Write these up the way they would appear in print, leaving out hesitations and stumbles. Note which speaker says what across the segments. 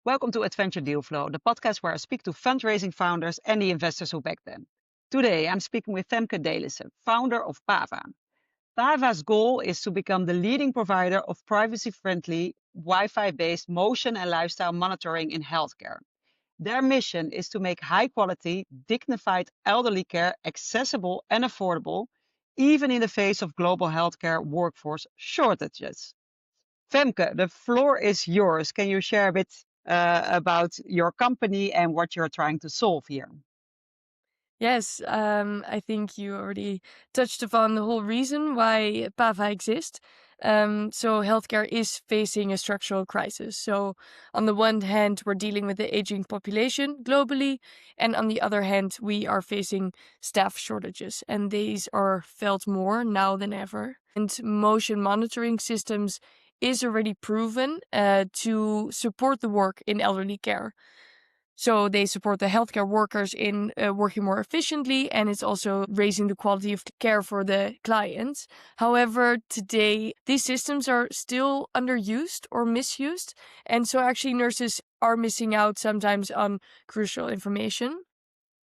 Speaker 1: Welcome to AtVenture DealFlow, the podcast where I speak to fundraising founders and the investors who back them. Today, I'm speaking with Femke Delissen, founder of PAVA. PAVA's goal is to become the leading provider of privacy-friendly, Wi-Fi-based motion and lifestyle monitoring in healthcare. Their mission is to make high-quality, dignified elderly care accessible and affordable, even in the face of global healthcare workforce shortages. Femke, the floor is yours. Can you share a bit about your company and what you're trying to solve here?
Speaker 2: Yes, I think you already touched upon the whole reason why PAVA exists. So healthcare is facing a structural crisis. So on the one hand, we're dealing with the aging population globally, and on the other hand, we are facing staff shortages, and these are felt more now than ever. And motion monitoring systems is already proven to support the work in elderly care. So they support the healthcare workers in working more efficiently, and it's also raising the quality of the care for the clients. However, today these systems are still underused or misused, and so actually nurses are missing out sometimes on crucial information.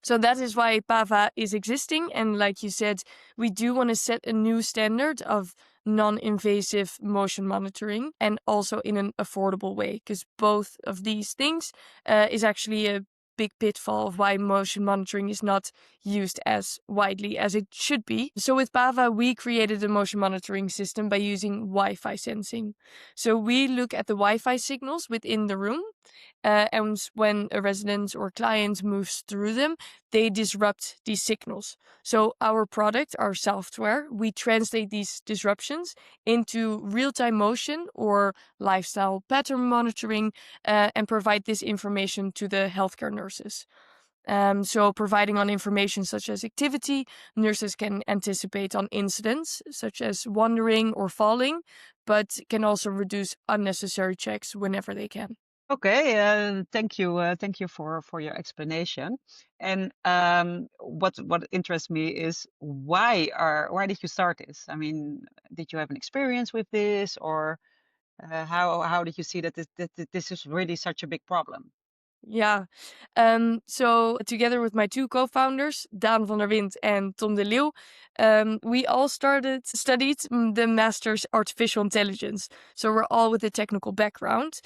Speaker 2: So that is why PAVA is existing. And like you said, we do want to set a new standard of non-invasive motion monitoring, and also in an affordable way, because both of these things is actually a big pitfall of why motion monitoring is not used as widely as it should be. So with PAVA, we created a motion monitoring system by using Wi-Fi sensing. So we look at the Wi-Fi signals within the room, and when a resident or client moves through them, they disrupt these signals. So our product, our software, we translate these disruptions into real-time motion or lifestyle pattern monitoring, and provide this information to the healthcare nurses. So providing on information such as activity, nurses can anticipate on incidents such as wandering or falling, but can also reduce unnecessary checks whenever they can.
Speaker 1: Okay, thank you for your explanation. And what interests me is why did you start this? I mean, did you have an experience with this, or how did you see that this is really such a big problem?
Speaker 2: Yeah. So together with my two co-founders, Daan van der Wind and Tom de Leeuw, we all studied the master's artificial intelligence. So we're all with a technical background,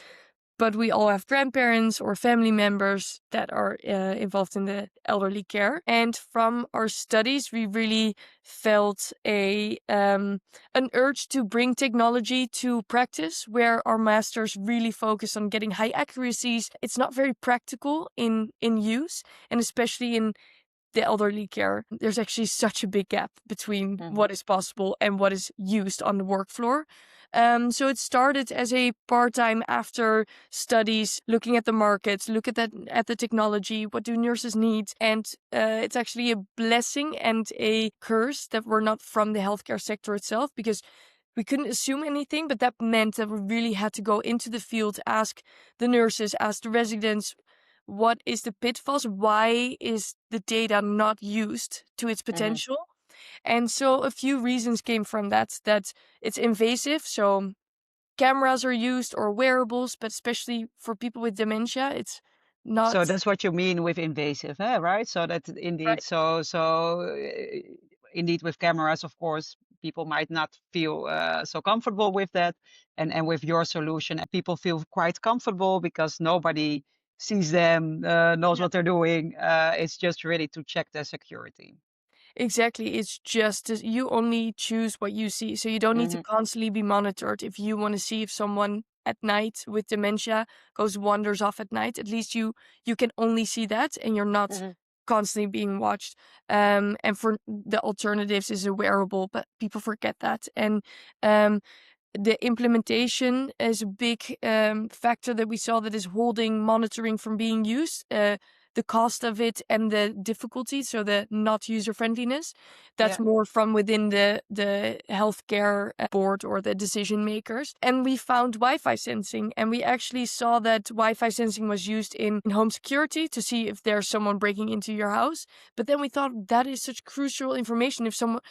Speaker 2: but we all have grandparents or family members that are involved in the elderly care. And from our studies, we really felt an urge to bring technology to practice, where our masters really focus on getting high accuracies. It's not very practical in use, and especially in the elderly care, there's actually such a big gap between
Speaker 1: Hmm.
Speaker 2: what is possible and what is used on the work floor. So it started as a part-time after studies, looking at the markets, look at the technology, what do nurses need, and it's actually a blessing and a curse that we're not from the healthcare sector itself, because we couldn't assume anything, but that meant that we really had to go into the field, ask the nurses, ask the residents, what is the pitfalls? Why is the data not used to its
Speaker 1: Hmm.
Speaker 2: potential? And so a few reasons came from that it's invasive. So cameras are used, or wearables, but especially for people with dementia, it's
Speaker 1: So
Speaker 2: not
Speaker 1: that's what you mean with invasive, right? So that indeed,
Speaker 2: right.
Speaker 1: indeed with cameras, of course, people might not feel so comfortable with that, and with your solution, people feel quite comfortable because nobody sees them, knows
Speaker 2: Yeah,
Speaker 1: what they're doing. It's just really to check their security.
Speaker 2: exactly. It's just you only choose what you see. So you don't need to
Speaker 1: Hmm.
Speaker 2: constantly be monitored. If you want to see if someone at night with dementia wanders off at night, at least you can only see that, and you're not
Speaker 1: Hmm.
Speaker 2: constantly being watched. And for the alternatives is a wearable, but people forget that. And um, the implementation is a big factor that we saw that is holding monitoring from being used. the cost of it and the difficulty, so the not user friendliness. That's
Speaker 1: Yeah.
Speaker 2: more from within the healthcare board or the decision makers. And we found Wi-Fi sensing, and we actually saw that Wi-Fi sensing was used in home security to see if there's someone breaking into your house. But then we thought that is such crucial information. If someone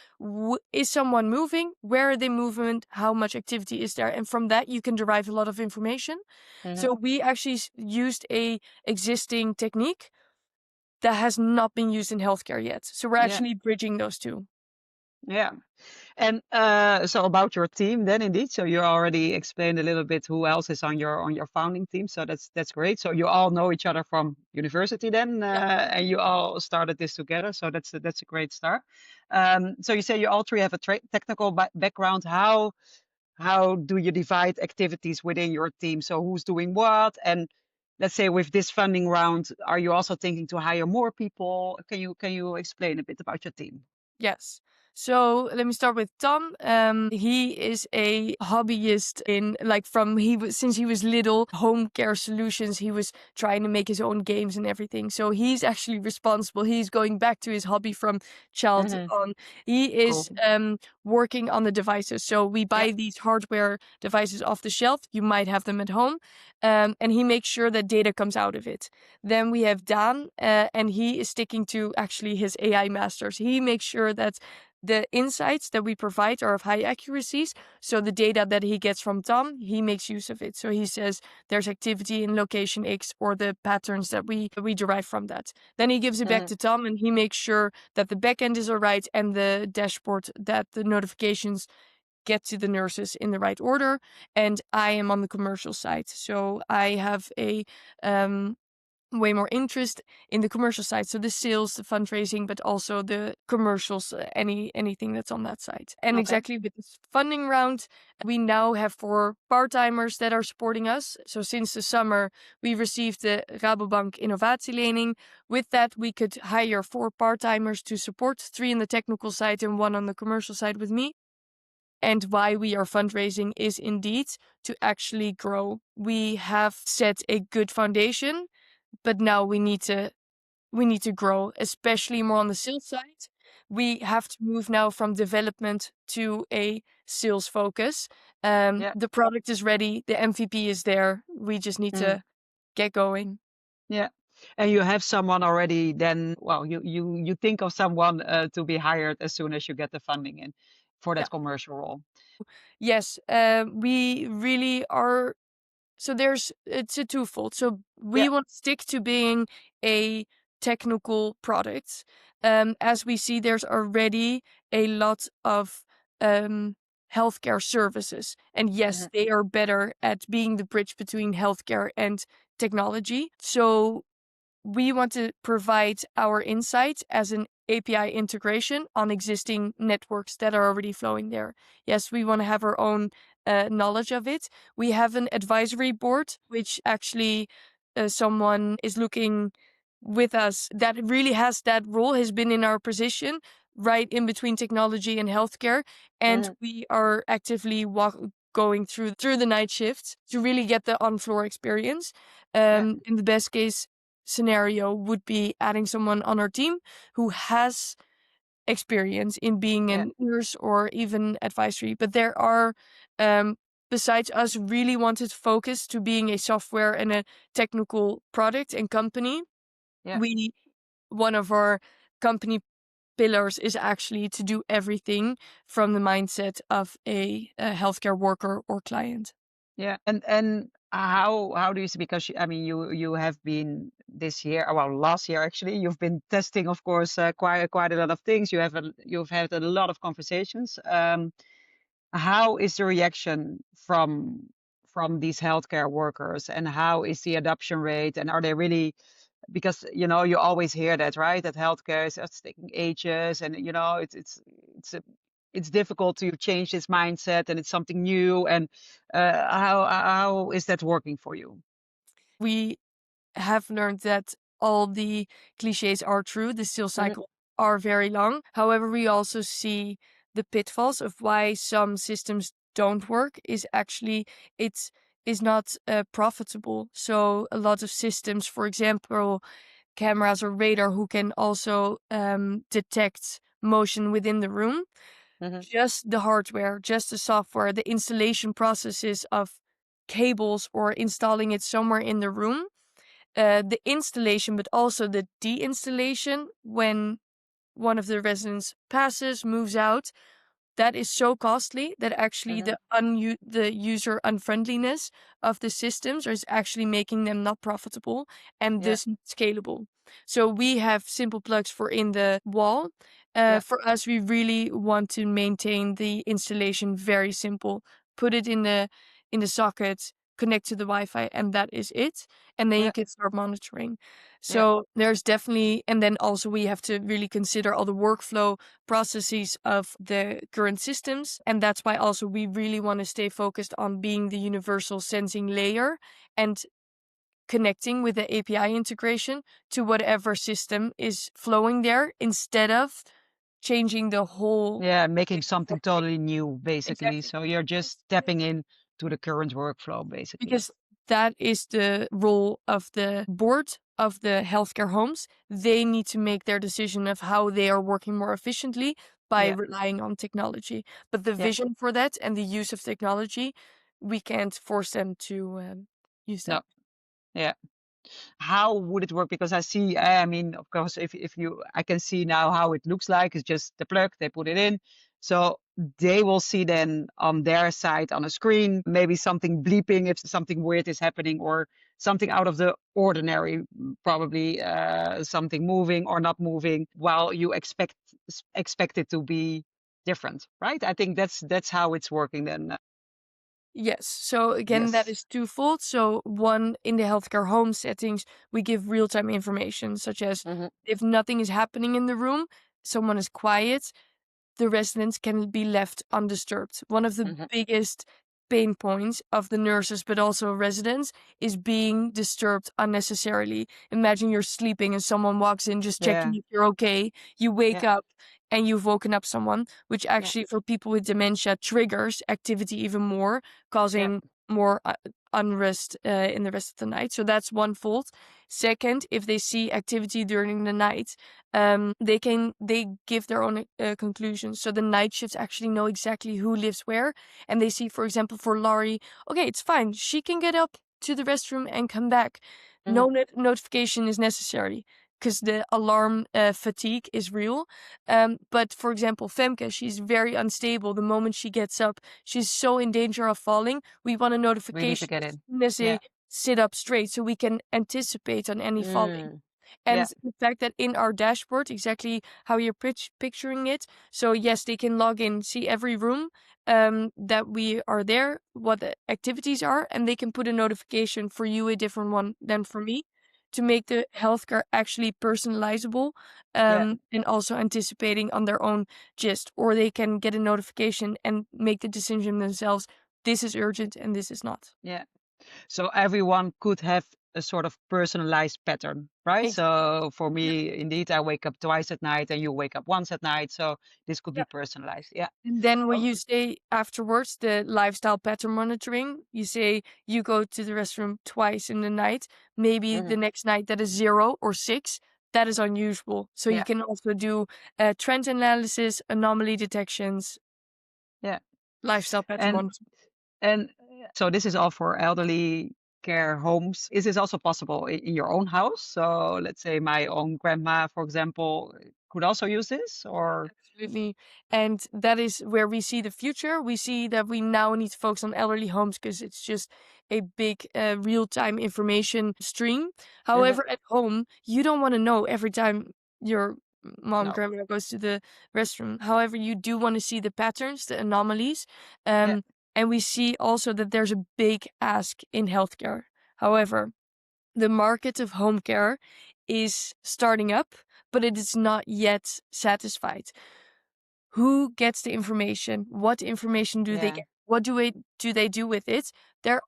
Speaker 2: is someone moving, where are they moving, how much activity is there, and from that you can derive a lot of information.
Speaker 1: Mhm.
Speaker 2: So we actually used a existing technique that has not been used in healthcare yet. So we're
Speaker 1: Yeah.
Speaker 2: actually bridging those two.
Speaker 1: Yeah. And so about your team then indeed. So you already explained a little bit who else is on your founding team. So that's great. So you all know each other from university then,
Speaker 2: Yeah.
Speaker 1: and you all started this together. So that's a great start. So you say you all three have a technical background. How do you divide activities within your team? So who's doing what? And let's say with this funding round, are you also thinking to hire more people? Can you explain a bit about your team?
Speaker 2: Yes. So let me start with Tom. He is a hobbyist in like from he was since he was little, home care solutions. He was trying to make his own games and everything. So he's actually responsible. He's going back to his hobby from child
Speaker 1: Hmm.
Speaker 2: on. He
Speaker 1: Cool.
Speaker 2: is working on the devices. So we
Speaker 1: Yeah.
Speaker 2: buy these hardware devices off the shelf. You might have them at home, and he makes sure that data comes out of it. Then we have Dan, and he is sticking to actually his AI masters. He makes sure that the insights that we provide are of high accuracies. So the data that he gets from Tom, he makes use of it. So he says there's activity in location X or the patterns that we derive from that. Then he gives it back
Speaker 1: Hmm.
Speaker 2: to Tom and he makes sure that the backend is all right and the dashboard that the notifications get to the nurses in the right order. And I am on the commercial side. So I have a way more interest in the commercial side. So the sales, the fundraising, but also the commercials, anything that's on that side. And
Speaker 1: Okay.
Speaker 2: exactly with this funding round, we now have 4 part-timers that are supporting us. So since the summer, we received the Rabobank Innovatielening. With that, we could hire 4 part-timers to support, 3 on the technical side and 1 on the commercial side with me. And why we are fundraising is indeed to actually grow. We have set a good foundation, but now we need to grow, especially more on the sales side. We have to move now from development to a sales focus.
Speaker 1: Yeah.
Speaker 2: The product is ready, the MVP is there. We just need
Speaker 1: Mm.
Speaker 2: to get going.
Speaker 1: Yeah. And you have someone already then, well, you think of someone to be hired as soon as you get the funding in for
Speaker 2: Yeah.
Speaker 1: that commercial role.
Speaker 2: Yes, we really are. So it's a twofold. So
Speaker 1: Yeah.
Speaker 2: we want to stick to being a technical product. As we see, there's already a lot of healthcare services. And yes,
Speaker 1: Hmm.
Speaker 2: they are better at being the bridge between healthcare and technology. So we want to provide our insights as an API integration on existing networks that are already flowing there. Yes, we want to have our own knowledge of it. We have an advisory board, which actually someone is looking with us that really has that role, has been in our position right in between technology and healthcare. And
Speaker 1: Hmm.
Speaker 2: we are actively going through the night shifts to really get the on floor experience.
Speaker 1: Yeah.
Speaker 2: In the best case scenario would be adding someone on our team who has experience in being
Speaker 1: Yeah.
Speaker 2: a nurse or even advisory. But there are, um, besides us, really wanted to focus to being a software and a technical product and company.
Speaker 1: Yeah.
Speaker 2: We One of our company pillars is actually to do everything from the mindset of a healthcare worker or client.
Speaker 1: Yeah. And how do you see, because I mean you have been this year, well, last year actually, you've been testing, of course, quite a lot of things. You've had a lot of conversations. How is the reaction from these healthcare workers, and how is the adoption rate, and are they really, because you always hear that, right, that healthcare is it's taking ages, and it's it's difficult to change this mindset, and it's something new, and how is that working for you?
Speaker 2: We have learned that all the cliches are true. The sales
Speaker 1: Hmm.
Speaker 2: cycle are very long. However, we also see the pitfalls of why some systems don't work is actually it is not profitable. So a lot of systems, for example, cameras or radar who can also detect motion within the room.
Speaker 1: Hmm.
Speaker 2: Just the hardware, just the software, the installation processes of cables or installing it somewhere in the room, the installation, but also the deinstallation when one of the residents passes, moves out, that is so costly that actually
Speaker 1: Hmm.
Speaker 2: the user unfriendliness of the systems is actually making them not profitable and
Speaker 1: Yeah.
Speaker 2: thus not scalable. So we have simple plugs for in the wall.
Speaker 1: Yeah.
Speaker 2: For us, we really want to maintain the installation very simple. Put it in the socket, connect to the Wi-Fi, and that is it. And then you
Speaker 1: Yeah.
Speaker 2: can start monitoring.
Speaker 1: Yeah.
Speaker 2: So there's definitely, and then also we have to really consider all the workflow processes of the current systems. And that's why also we really want to stay focused on being the universal sensing layer and connecting with the API integration to whatever system is flowing there instead of changing the whole
Speaker 1: Yeah. Making something
Speaker 2: architecture.
Speaker 1: totally new, basically.
Speaker 2: Exactly.
Speaker 1: So you're just tapping in to the current workflow, basically.
Speaker 2: Because that is the role of the board of the healthcare homes. They need to make their decision of how they are working more efficiently by
Speaker 1: Yeah.
Speaker 2: relying on technology. But the
Speaker 1: Yeah.
Speaker 2: vision for that and the use of technology, we can't force them to use that.
Speaker 1: No. Yeah. How would it work? Because I see, I mean, of course, if you, I can see now how it looks like. It's just the plug, they put it in. So they will see then on their side on a screen, maybe something bleeping if something weird is happening or something out of the ordinary, probably something moving or not moving while you expect it to be different, right? I think that's how it's working then.
Speaker 2: Yes. So again, that
Speaker 1: Yes.
Speaker 2: is twofold. So one, in the healthcare home settings, we give real-time information, such as
Speaker 1: Hmm.
Speaker 2: if nothing is happening in the room, someone is quiet, the residents can be left undisturbed. One of the
Speaker 1: Hmm.
Speaker 2: biggest pain points of the nurses, but also residents, is being disturbed unnecessarily. Imagine you're sleeping and someone walks in just checking
Speaker 1: Yeah.
Speaker 2: if you're okay. You wake
Speaker 1: Yeah.
Speaker 2: up and you've woken up someone, which
Speaker 1: Yeah.
Speaker 2: actually for people with dementia triggers activity even more,
Speaker 1: Yeah.
Speaker 2: causing more unrest in the rest of the night. So that's one fault. Second, if they see activity during the night, they give their own conclusions. So the night shifts actually know exactly who lives where, and they see, for example, for Laurie, okay, it's fine. She can get up to the restroom and come back.
Speaker 1: Hmm.
Speaker 2: No notification is necessary because the alarm fatigue is real. But for example, Femke, she's very unstable. The moment she gets up, she's so in danger of falling. We want a
Speaker 1: We need to
Speaker 2: notification
Speaker 1: get
Speaker 2: as
Speaker 1: in.
Speaker 2: soon as
Speaker 1: Yeah.
Speaker 2: they sit up straight so we can anticipate on any falling.
Speaker 1: Mm.
Speaker 2: And
Speaker 1: Yeah.
Speaker 2: the fact that in our dashboard, exactly how you're picturing it, so yes, they can log in, see every room that we are there, what the activities are, and they can put a notification for you, a different one than for me, to make the healthcare actually personalizable
Speaker 1: Yeah.
Speaker 2: and also anticipating on their own gist. Or they can get a notification and make the decision themselves. This is urgent and this is not.
Speaker 1: Yeah. So everyone could have a sort of personalized pattern, right?
Speaker 2: Exactly.
Speaker 1: So for
Speaker 2: Yeah.
Speaker 1: me, indeed, I wake up twice at night and you wake up once at night. So this could be personalized. Yeah.
Speaker 2: And then what
Speaker 1: Oh,
Speaker 2: you say afterwards, the lifestyle pattern monitoring, you say you go to the restroom twice in the night. Maybe the
Speaker 1: mhm.
Speaker 2: next night that is 0 or 6. That is unusual. So you
Speaker 1: Yeah.
Speaker 2: can also do trend analysis, anomaly detections,
Speaker 1: Yeah.
Speaker 2: lifestyle pattern
Speaker 1: And
Speaker 2: monitoring.
Speaker 1: so this is all for elderly care homes. Is this also possible in your own house? So let's say my own grandma, for example, could also use this or
Speaker 2: Absolutely. And that is where we see the future. We see that we now need to focus on elderly homes because it's just a big real-time information stream.
Speaker 1: Mhm.
Speaker 2: However, at home, you don't want to know every time your mom,
Speaker 1: No.
Speaker 2: grandma goes to the restroom. However, you do want to see the patterns, the anomalies.
Speaker 1: Yeah.
Speaker 2: And we see also that there's a big ask in healthcare. However, the market of home care is starting up, but it is not yet satisfied. Who gets the information? What information do they
Speaker 1: Yeah.
Speaker 2: get? What do they do with it? There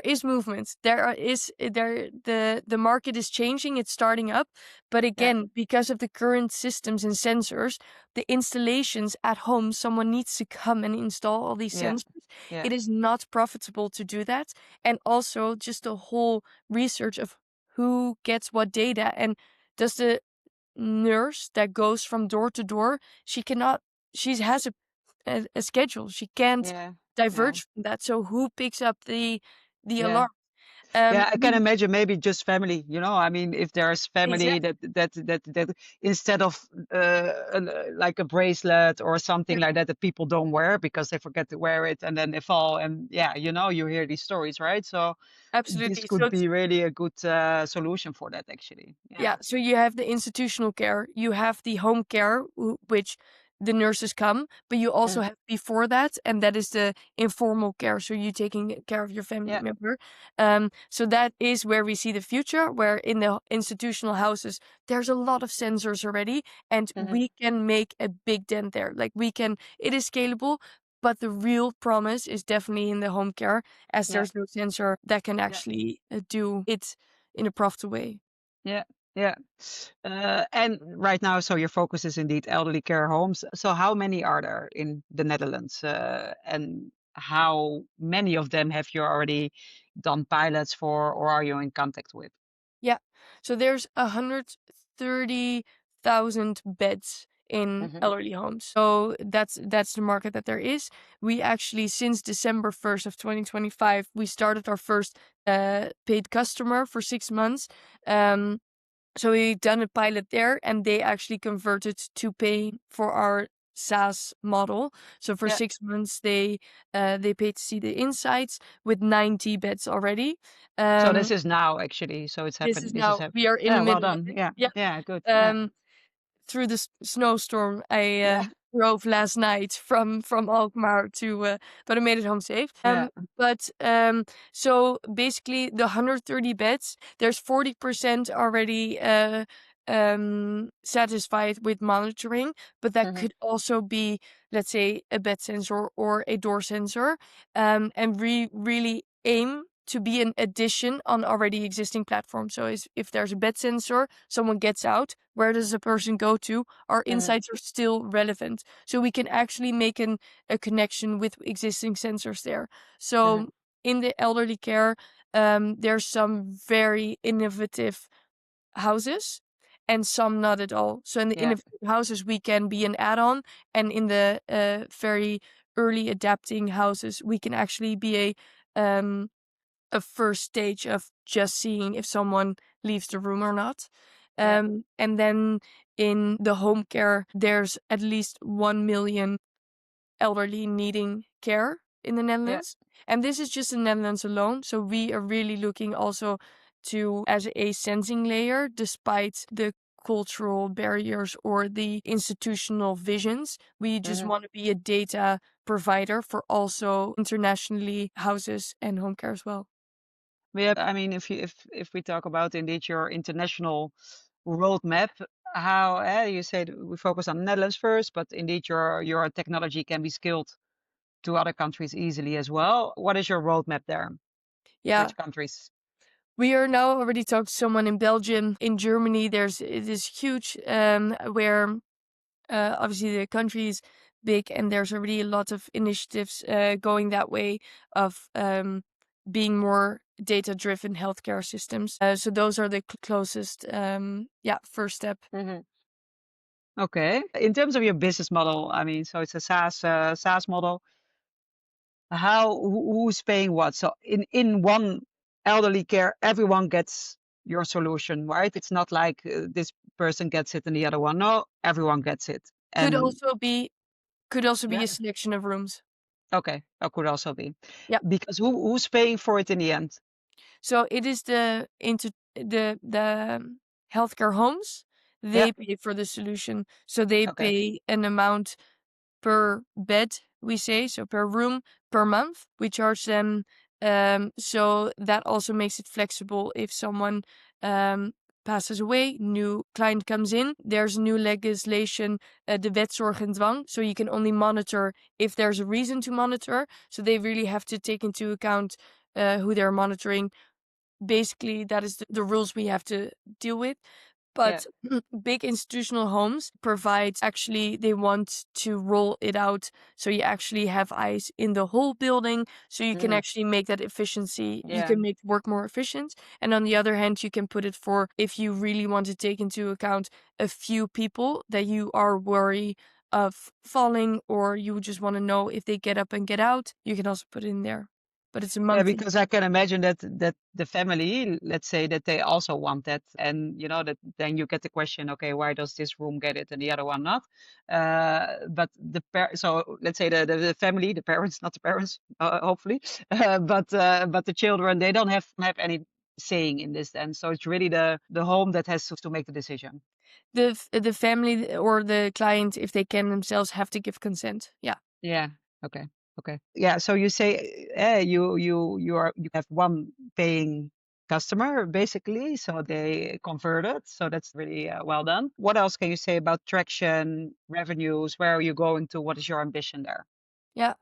Speaker 2: is movement. The market is changing. It's starting up, but
Speaker 1: Yeah.
Speaker 2: again, because of the current systems and sensors, the installations at home, someone needs to come and install all these
Speaker 1: Yeah.
Speaker 2: sensors.
Speaker 1: Yeah.
Speaker 2: It is not profitable to do that, and also just the whole research of who gets what data, and does the nurse that goes from door to door, she has a schedule. She can't
Speaker 1: Yeah. Yeah.
Speaker 2: diverge from that. So who picks up the
Speaker 1: Yeah.
Speaker 2: alarm?
Speaker 1: Yeah, I can
Speaker 2: We
Speaker 1: imagine maybe just family, I mean, if there's family
Speaker 2: exactly.
Speaker 1: that instead of like a bracelet or something like that that people don't wear because they forget to wear it and then they fall and yeah, you hear these stories, right? So this
Speaker 2: Absolutely. So
Speaker 1: could
Speaker 2: it's,
Speaker 1: be really a good solution for that actually. Yeah.
Speaker 2: yeah, so you have the institutional care, you have the home care, which the nurses come, but you also
Speaker 1: Mm.
Speaker 2: have before that, and that is the informal care. So you taking care of your family
Speaker 1: Yeah.
Speaker 2: member. So that is where we see the future, where in the institutional houses, there's a lot of sensors already, and
Speaker 1: Hmm.
Speaker 2: we can make a big dent there. Like it is scalable, but the real promise is definitely in the home care, as
Speaker 1: Yeah.
Speaker 2: there's no sensor that can
Speaker 1: Yeah.
Speaker 2: actually do it in a profitable way.
Speaker 1: Yeah. Yeah. And right now, so your focus is indeed elderly care homes. So how many are there in the Netherlands? And how many of them have you already done pilots for or are you in contact with?
Speaker 2: Yeah. So there's 130,000 beds in
Speaker 1: Hmm.
Speaker 2: elderly homes. So that's the market that there is. We actually, since December 1st of 2025, we started our first paid customer for 6 months. Um, so we done a pilot there, and they actually converted to pay for our SaaS model. So for
Speaker 1: Yeah.
Speaker 2: 6 months, they paid to see the insights with 90 beds already.
Speaker 1: So this
Speaker 2: Um,
Speaker 1: is now actually. So it's
Speaker 2: this
Speaker 1: happened.
Speaker 2: is
Speaker 1: This is
Speaker 2: now
Speaker 1: happening.
Speaker 2: we are in the
Speaker 1: Yeah. Well
Speaker 2: middle of
Speaker 1: done.
Speaker 2: it.
Speaker 1: Yeah.
Speaker 2: Yeah.
Speaker 1: Yeah. Good. Yeah.
Speaker 2: Um, through the snowstorm, I
Speaker 1: Yeah.
Speaker 2: drove last night from Alkmaar but I made it home safe.
Speaker 1: Yeah.
Speaker 2: But so basically, the 130 beds, there's 40% already satisfied with monitoring, but that
Speaker 1: Hmm.
Speaker 2: could also be, let's say, a bed sensor or a door sensor, and we really aim to be an addition on already existing platforms. So if there's a bed sensor, someone gets out, where does the person go to? Our
Speaker 1: Hmm.
Speaker 2: insights are still relevant. So we can actually make a connection with existing sensors there.
Speaker 1: Hmm.
Speaker 2: So in the elderly care, there's some very innovative houses and some not at all. So in the
Speaker 1: Yeah.
Speaker 2: innovative houses, we can be an add-on, and in the very early adapting houses, we can actually be a first stage of just seeing if someone leaves the room or not.
Speaker 1: Yeah.
Speaker 2: And then in the home care, there's at least 1 million elderly needing care in the
Speaker 1: Yeah.
Speaker 2: Netherlands. And this is just the Netherlands alone. So we are really looking also to as a sensing layer, despite the cultural barriers or the institutional visions. We just
Speaker 1: Hmm.
Speaker 2: want to be a data provider for also internationally houses and home care as well.
Speaker 1: Yeah, I mean, if we talk about indeed your international roadmap, how you said we focus on Netherlands first, but indeed your technology can be scaled to other countries easily as well. What is your roadmap there?
Speaker 2: Yeah,
Speaker 1: Which countries?
Speaker 2: we are now already talking to someone in Belgium. In Germany, it is huge, where obviously the country is big, and there's already a lot of initiatives going that way of being more data-driven healthcare systems. So those are the closest, first step.
Speaker 1: Hmm. Okay. In terms of your business model, I mean, so it's a SaaS model. Who's paying what? So in one elderly care, everyone gets your solution, right? It's not like this person gets it and the other one. No, everyone gets it.
Speaker 2: Could
Speaker 1: And
Speaker 2: also be could also be
Speaker 1: yeah,
Speaker 2: a selection of rooms.
Speaker 1: okay, that could also be
Speaker 2: Yeah.
Speaker 1: because who's paying for it in the end?
Speaker 2: So it is the healthcare homes.
Speaker 1: Yeah.
Speaker 2: They pay for the solution. So they
Speaker 1: Okay.
Speaker 2: pay an amount per bed, we say, so per room per month. We charge them. So that also makes it flexible if someone um, passes away, new client comes in. There's new legislation, the wetzorg en dwang. So you can only monitor if there's a reason to monitor. So they really have to take into account who they're monitoring. Basically, that is the rules we have to deal with. But big institutional homes provide, actually, they want to roll it out so you actually have eyes in the whole building, so you can actually make that efficiency. You
Speaker 1: Yeah.
Speaker 2: can make work more efficient. And on the other hand, you can put it for if you really want to take into account a few people that you are worried of falling, or you just want to know if they get up and get out, you can also put it in there. But it's a
Speaker 1: Yeah,
Speaker 2: monthly.
Speaker 1: because I can imagine that the family, let's say that they also want that, and that then you get the question, okay, why does this room get it and the other one not? But so let's say the family, the parents, not the parents, hopefully, but the children, they don't have any saying in this, then. So it's really the home that has to make the decision.
Speaker 2: The family or the client, if they can themselves, have to give consent. Yeah.
Speaker 1: Yeah. Okay. Okay. Yeah. So you say, you have one paying customer basically, so they converted. So that's really well done. What else can you say about traction, revenues? Where are you going to? What is your ambition there?
Speaker 2: Yeah,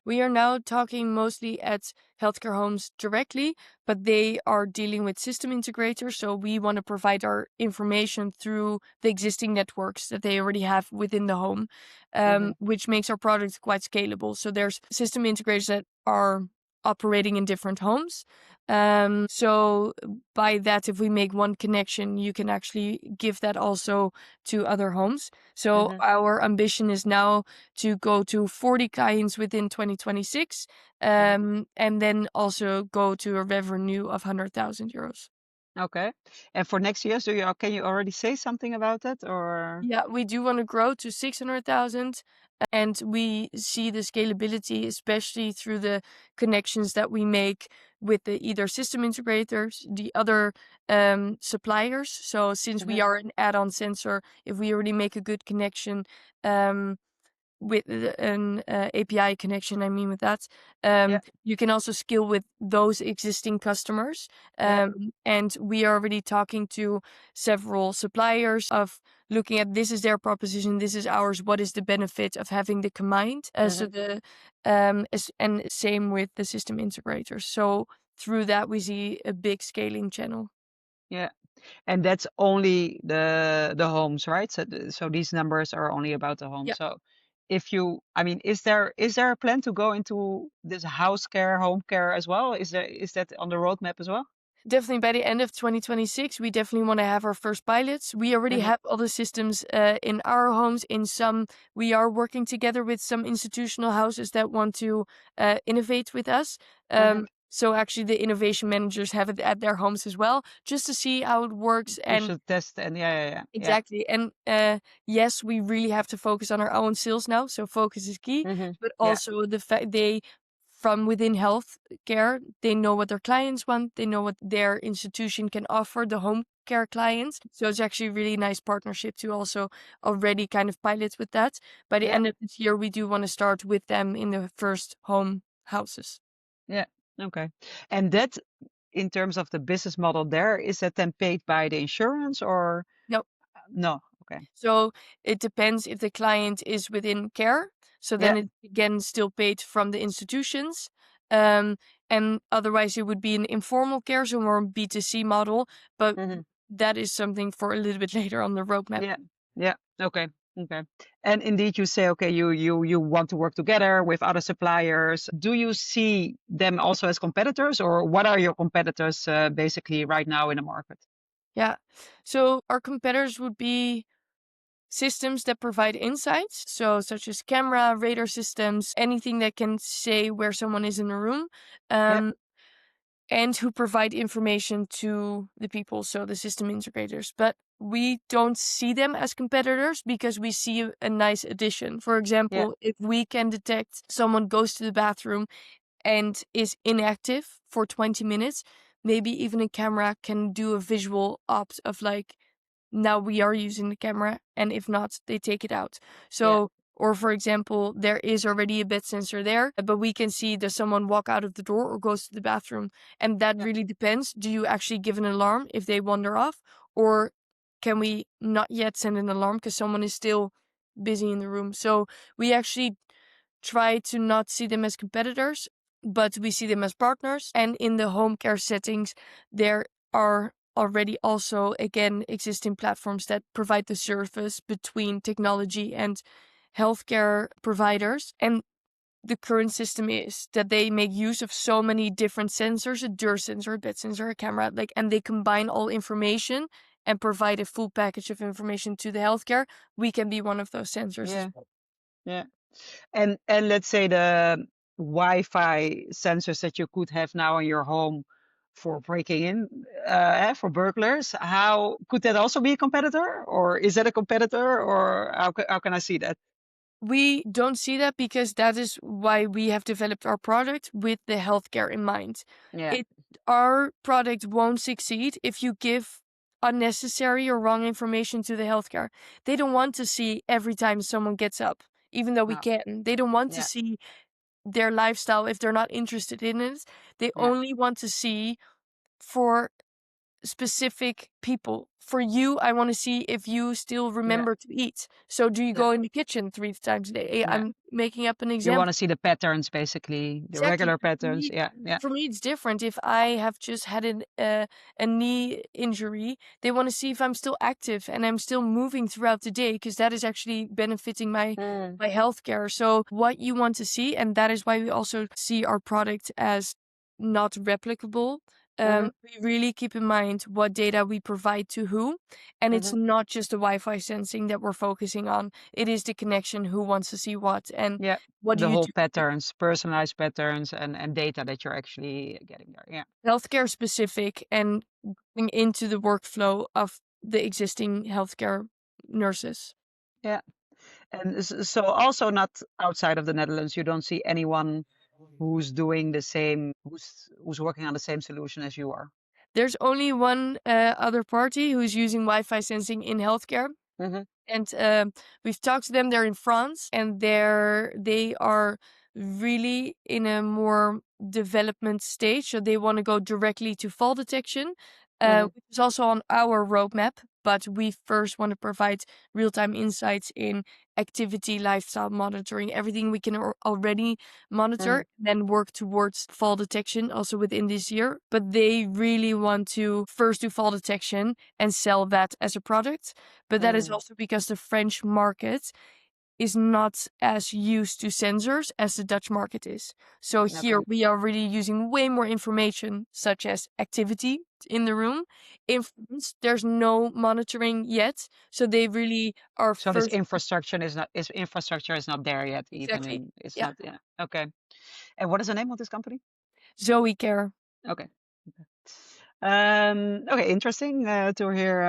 Speaker 2: we are now talking mostly at healthcare homes directly, but they are dealing with system integrators. So we want to provide our information through the existing networks that they already have within the home,
Speaker 1: Hmm.
Speaker 2: which makes our product quite scalable. So there's system integrators that are operating in different homes. So by that, if we make one connection, you can actually give that also to other homes. So
Speaker 1: Hmm.
Speaker 2: our ambition is now to go to 40 clients within 2026,
Speaker 1: Hmm.
Speaker 2: and then also go to a revenue of 100,000 euros.
Speaker 1: Okay. And for next year, can you already say something about that, or?
Speaker 2: Yeah, we do want to grow to 600,000, and we see the scalability, especially through the connections that we make with the either system integrators, the other suppliers. So since we
Speaker 1: Hmm.
Speaker 2: are an add-on sensor, if we already make a good connection, um, with an API connection, I mean with that,
Speaker 1: Yeah.
Speaker 2: you can also scale with those existing customers.
Speaker 1: Yeah.
Speaker 2: And we are already talking to several suppliers of looking at, this is their proposition, this is ours. What is the benefit of having the combined?
Speaker 1: Hmm.
Speaker 2: And same with the system integrators. So through that, we see a big scaling channel.
Speaker 1: Yeah. And that's only the homes, right? So these numbers are only about the home.
Speaker 2: Yeah.
Speaker 1: So I mean, is there a plan to go into this house care, home care as well? Is that on the roadmap as well?
Speaker 2: Definitely by the end of 2026, we definitely want to have our first pilots. We already
Speaker 1: Hmm.
Speaker 2: have all the systems in our homes. In some, we are working together with some institutional houses that want to innovate with us.
Speaker 1: Hmm.
Speaker 2: So actually, the innovation managers have it at their homes as well, just to see how it works.
Speaker 1: You
Speaker 2: And
Speaker 1: should test, and yeah, yeah, yeah, yeah.
Speaker 2: exactly. And yes, we really have to focus on our own sales now. So focus is key,
Speaker 1: Hmm.
Speaker 2: but
Speaker 1: Yeah,
Speaker 2: also the fact they, from within healthcare, they know what their clients want. They know what their institution can offer the home care clients. So it's actually a really nice partnership to also already kind of pilot with that. By the
Speaker 1: yeah,
Speaker 2: end of this year, we do want to start with them in the first home houses.
Speaker 1: yeah. Okay. And that, in terms of the business model there, is that then paid by the insurance or
Speaker 2: No.
Speaker 1: no? Okay.
Speaker 2: So it depends if the client is within care. So
Speaker 1: Yeah.
Speaker 2: then it again still paid from the institutions. Um, and otherwise it would be an informal care, so more B2C model. But
Speaker 1: Hmm.
Speaker 2: that is something for a little bit later on the roadmap.
Speaker 1: Yeah. Yeah. Okay. Okay. And indeed, you say, okay, you want to work together with other suppliers. Do you see them also as competitors, or what are your competitors basically right now in the market?
Speaker 2: Yeah. So our competitors would be systems that provide insights. So such as camera, radar systems, anything that can say where someone is in a room.
Speaker 1: Yeah.
Speaker 2: Um, and who provide information to the people, so the system integrators. But we don't see them as competitors because we see a nice addition. For
Speaker 1: Yeah.
Speaker 2: example, if we can detect someone goes to the bathroom and is inactive for 20 minutes, maybe even a camera can do a visual opt of like, now we are using the camera, and if not, they take it out.
Speaker 1: Yeah.
Speaker 2: So, or for example, there is already a bed sensor there, but we can see does someone walk out of the door or goes to the bathroom. And that
Speaker 1: Yeah.
Speaker 2: really depends. Do you actually give an alarm if they wander off? Or can we not yet send an alarm because someone is still busy in the room? So we actually try to not see them as competitors, but we see them as partners. And in the home care settings, there are already also, again, existing platforms that provide the service between technology and healthcare providers. And the current system is that they make use of so many different sensors, a DUR sensor, a bed sensor, a camera, and they combine all information and provide a full package of information to the healthcare. We can be one of those sensors as
Speaker 1: Yeah,
Speaker 2: well.
Speaker 1: yeah. And let's say the Wi-Fi sensors that you could have now in your home for breaking in, for burglars, how could that also be a competitor, or is that a competitor, or how can I see that?
Speaker 2: We don't see that because that is why we have developed our product with the healthcare in mind.
Speaker 1: Yeah,
Speaker 2: It Our product won't succeed if you give unnecessary or wrong information to the healthcare. They don't want to see every time someone gets up, even though we
Speaker 1: no,
Speaker 2: can. They don't want to
Speaker 1: yeah,
Speaker 2: see their lifestyle if they're not interested in it. They
Speaker 1: yeah,
Speaker 2: only want to see for specific people. For you, I want to see if you still
Speaker 1: yeah,
Speaker 2: remember to eat. So do you
Speaker 1: yeah,
Speaker 2: go in the kitchen 3 times a day?
Speaker 1: yeah.
Speaker 2: I'm making up an
Speaker 1: You want
Speaker 2: example.
Speaker 1: to see the patterns, basically, the
Speaker 2: Exactly.
Speaker 1: regular patterns. Yeah, yeah.
Speaker 2: For me, it's different. If I have just had a knee injury, they want to see if I'm still active and I'm still moving throughout the day because that is actually benefiting
Speaker 1: Mm.
Speaker 2: my healthcare. So what you want to see, and that is why we also see our product as not replicable.
Speaker 1: Hmm.
Speaker 2: We really keep in mind what data we provide to who, and it's
Speaker 1: Hmm.
Speaker 2: not just the Wi-Fi sensing that we're focusing on. It is the connection, who wants to see what, and
Speaker 1: Yeah,
Speaker 2: what do
Speaker 1: the
Speaker 2: you
Speaker 1: whole
Speaker 2: do?
Speaker 1: patterns, personalized patterns, and data that you're actually getting there. Yeah,
Speaker 2: Healthcare specific and going into the workflow of the existing healthcare nurses.
Speaker 1: yeah. And so also not outside of the Netherlands, you don't see anyone who's doing the same, who's working on the same solution as you are.
Speaker 2: There's only one other party who's using Wi-Fi sensing in healthcare.
Speaker 1: Hmm.
Speaker 2: And we've talked to them. They're in France, and they are really in a more development stage. So they want to go directly to fall detection,
Speaker 1: Hmm.
Speaker 2: which is also on our roadmap. But we first want to provide real-time insights in activity, lifestyle monitoring, everything we can already
Speaker 1: Hmm.
Speaker 2: monitor, then work towards fall detection also within this year. But they really want to first do fall detection and sell that as a product. But that is
Speaker 1: Hmm.
Speaker 2: also because the French market is not as used to sensors as the Dutch market is. So here
Speaker 1: Okay.
Speaker 2: we are really using way more information, such as activity in the room. In France, there's no monitoring yet. So they really are
Speaker 1: So this
Speaker 2: first.
Speaker 1: infrastructure is not there yet, even
Speaker 2: Exactly.
Speaker 1: in it's
Speaker 2: Yeah.
Speaker 1: not. Yeah. Okay. And what is the name of this company?
Speaker 2: Zoe Care.
Speaker 1: Okay. Okay, interesting to hear.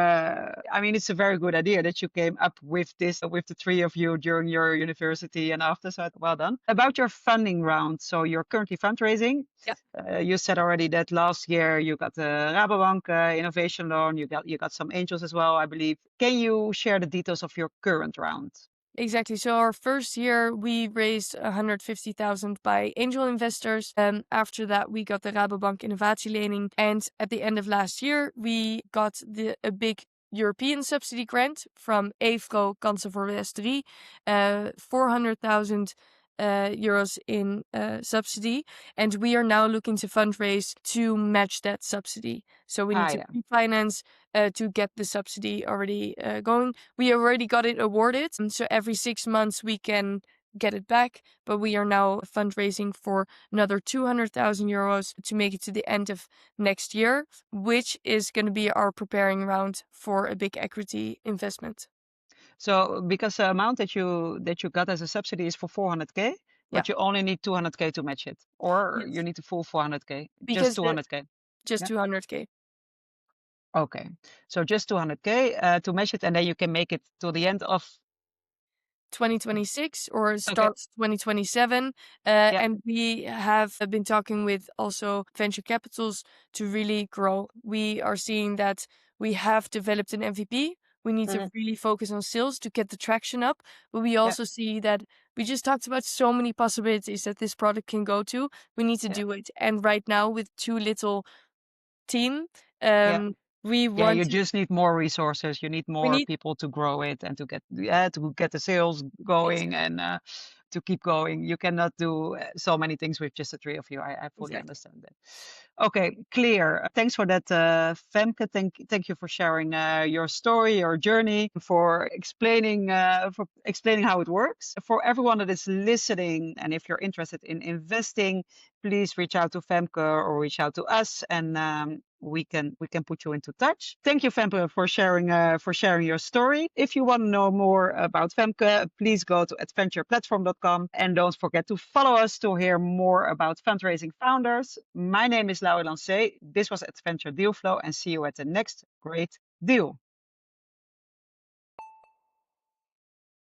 Speaker 1: I mean, it's a very good idea that you came up with this with the three of you during your university and after. So well done. About your funding round, so you're currently fundraising.
Speaker 2: Yeah.
Speaker 1: You said already that last year you got the Rabobank innovation loan. You got some angels as well, I believe. Can you share the details of your current round?
Speaker 2: Exactly. So our first year, we raised 150,000 by angel investors. After that, we got the Rabobank innovatielening, and at the end of last year, we got a big European subsidy grant from EFRO Kansen voor West 3, 400,000 euros in subsidy, and we are now looking to fundraise to match that subsidy. So we need
Speaker 1: Ah,
Speaker 2: to
Speaker 1: yeah.
Speaker 2: pre-finance to get the subsidy already going. We already got it awarded, so every 6 months we can get it back, but we are now fundraising for another 200,000 euros to make it to the end of next year, which is going to be our preparing round for a big equity investment.
Speaker 1: So because the amount that you got as a subsidy is for 400K,
Speaker 2: Yeah.
Speaker 1: but you only need 200K to match it, or you
Speaker 2: Yes.
Speaker 1: need the full 400K, just
Speaker 2: Because the
Speaker 1: 200K.
Speaker 2: just
Speaker 1: Yeah.
Speaker 2: 200K.
Speaker 1: Okay. So just 200K to match it, and then you can make it till the end of.
Speaker 2: 2026 or
Speaker 1: Okay.
Speaker 2: start 2027.
Speaker 1: Yeah.
Speaker 2: And we have been talking with also venture capitals to really grow. We are seeing that we have developed an MVP. We need to
Speaker 1: Hmm.
Speaker 2: really focus on sales to get the traction up. But we
Speaker 1: Yeah.
Speaker 2: also see that we just talked about so many possibilities that this product can go to. We need to
Speaker 1: Yeah.
Speaker 2: do it. And right now, with too little team,
Speaker 1: Yeah.
Speaker 2: we
Speaker 1: Yeah.
Speaker 2: want
Speaker 1: You
Speaker 2: to,
Speaker 1: just need more resources. You need
Speaker 2: we
Speaker 1: more
Speaker 2: need
Speaker 1: people to grow it and to get the sales going and to keep going. You cannot do so many things with just the three of you. I fully
Speaker 2: Exactly.
Speaker 1: understand that. Okay, clear. Thanks for that, Femke. Thank you for sharing your story, your journey, for explaining how it works. For everyone that is listening, and if you're interested in investing, please reach out to Femke or reach out to us, and we can put you into touch. Thank you, Femke, for sharing your story. If you want to know more about Femke, please go to adventureplatform.com, and don't forget to follow us to hear more about fundraising founders. My name is Laurie Lancee. This was AtVenture DealFlow, and see you at the next great deal.